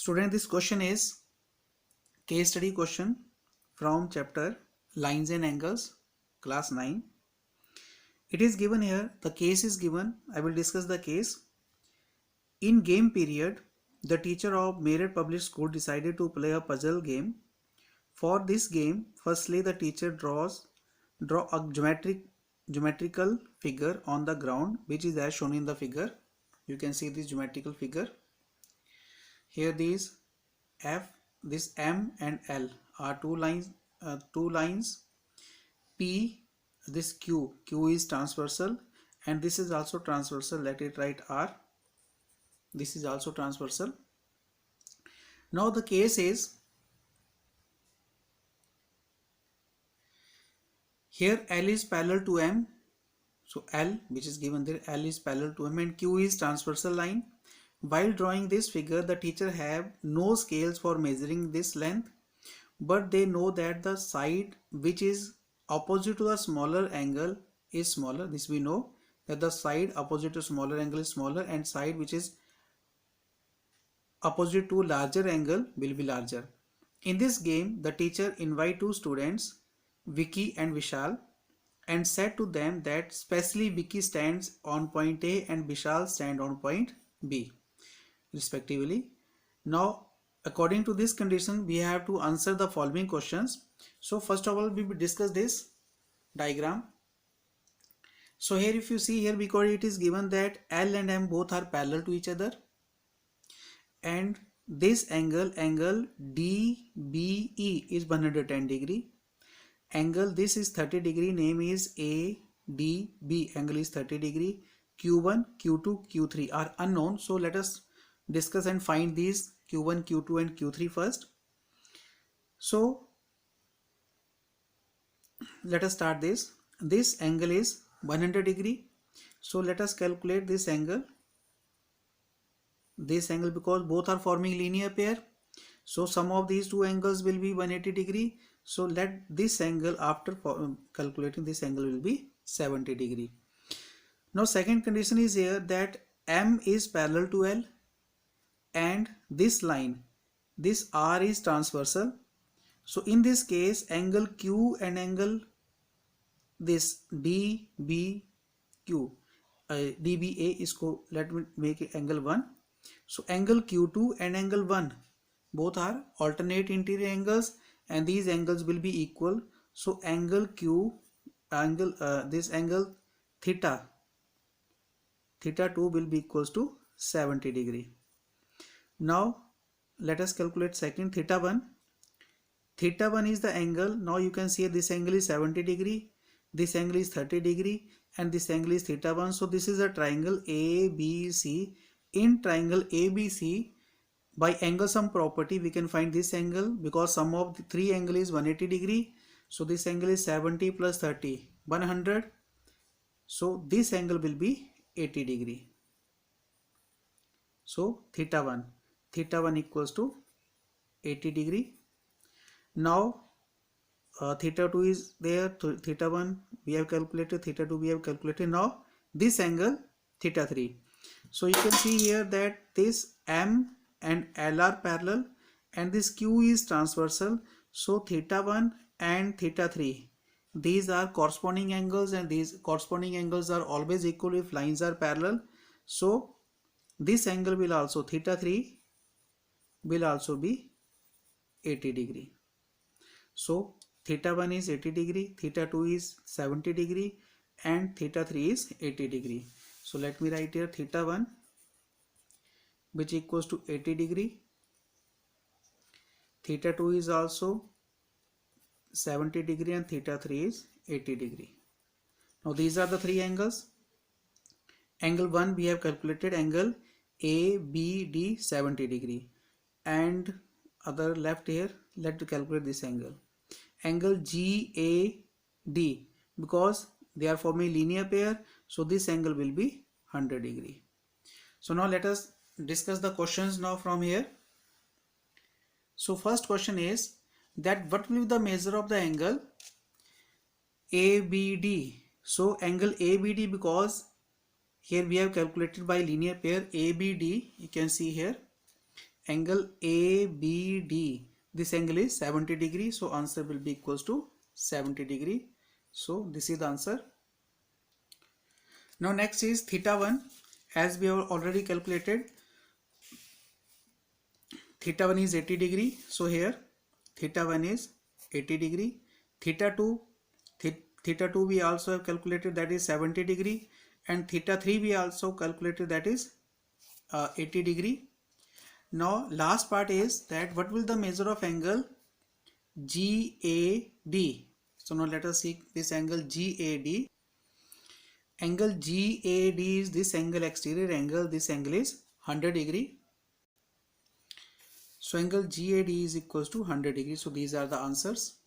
Student, this question is case study question from chapter Lines and Angles, class 9. It is given here, the case is given. I will discuss the case. In game period, the teacher of Meerut Public School decided to play a puzzle game. For this game, firstly the teacher draw a geometrical figure on the ground, which is as shown in the figure. You can see this geometrical figure. Here these this M and L are two lines. P, this Q is transversal, and this is also transversal. Let it write R. This is also transversal. Now the case is, here L is parallel to M. So L, which is given there, L is parallel to M, and Q is transversal line. While drawing this figure, the teacher have no scales for measuring this length, but they know that the side which is opposite to the smaller angle is smaller. This we know, that the side opposite to smaller angle is smaller, and side which is opposite to larger angle will be larger. In this game, the teacher invite two students, Vicky and Vishal, and said to them that specially Vicky stands on point A and Vishal stand on point B respectively. Now according to this condition, we have to answer the following questions. So first of all, we will discuss this diagram. So here if you see here, because it is given that L and M both are parallel to each other, and this angle DBE is 110 degree. Angle this is 30 degree, name is ADB, angle is 30 degree. Q1, Q2, Q3 are unknown, so let us discuss and find these Q1, Q2 and Q3 first. So let us start this. This angle is 100 degree. So let us calculate this angle. This angle, because both are forming linear pair, so sum of these two angles will be 180 degree. So let this angle, after calculating this angle, will be 70 degree. Now second condition is here that M is parallel to L, and this line, this R is transversal. So in this case, angle Q and angle this DBA is let me make it angle 1. So angle Q2 and angle 1 both are alternate interior angles, and these angles will be equal. So angle this angle theta 2 will be equals to 70 degree. Now let us calculate second theta 1. Theta 1 is the angle. Now you can see this angle is 70 degree, this angle is 30 degree, and this angle is theta 1. So this is a triangle ABC. In triangle ABC, by angle sum property, we can find this angle, because sum of the three angle is 180 degree. So this angle is 70 plus 30, 100. So this angle will be 80 degree. So theta 1 equals to 80 degree. Now theta 2 is there, theta 1 we have calculated, theta 2 we have calculated. Now this angle theta 3. So you can see here that this M and L are parallel, and this Q is transversal. So theta 1 and theta 3, these are corresponding angles, and these corresponding angles are always equal if lines are parallel. So this angle will also, theta 3 will also be 80 degree. So theta 1 is 80 degree, theta 2 is 70 degree, and theta 3 is 80 degree. So let me write here theta 1, which equals to 80 degree. Theta 2 is also 70 degree, and theta 3 is 80 degree. Now these are the three angles. Angle 1 we have calculated, angle ABD 70 degree, and other left here, let's calculate this angle. Angle GAD, because they are forming linear pair, so this angle will be 100 degree. So now let us discuss the questions now from here. So first question is that what will be the measure of the angle ABD? So angle ABD, because here we have calculated by linear pair ABD, you can see here angle ABD, this angle is 70 degree, so answer will be equals to 70 degree. So this is the answer. Now next is theta 1. As we have already calculated, theta 1 is 80 degree, so here theta 1 is 80 degree. Theta 2, theta 2 we also have calculated, that is 70 degree, and theta 3 we also calculated, that is 80 degree. Now last part is that what will the measure of angle GAD. So now let us see this angle GAD. Angle GAD is this angle, exterior angle, this angle is 100 degree. So angle GAD is equals to 100 degree. So these are the answers.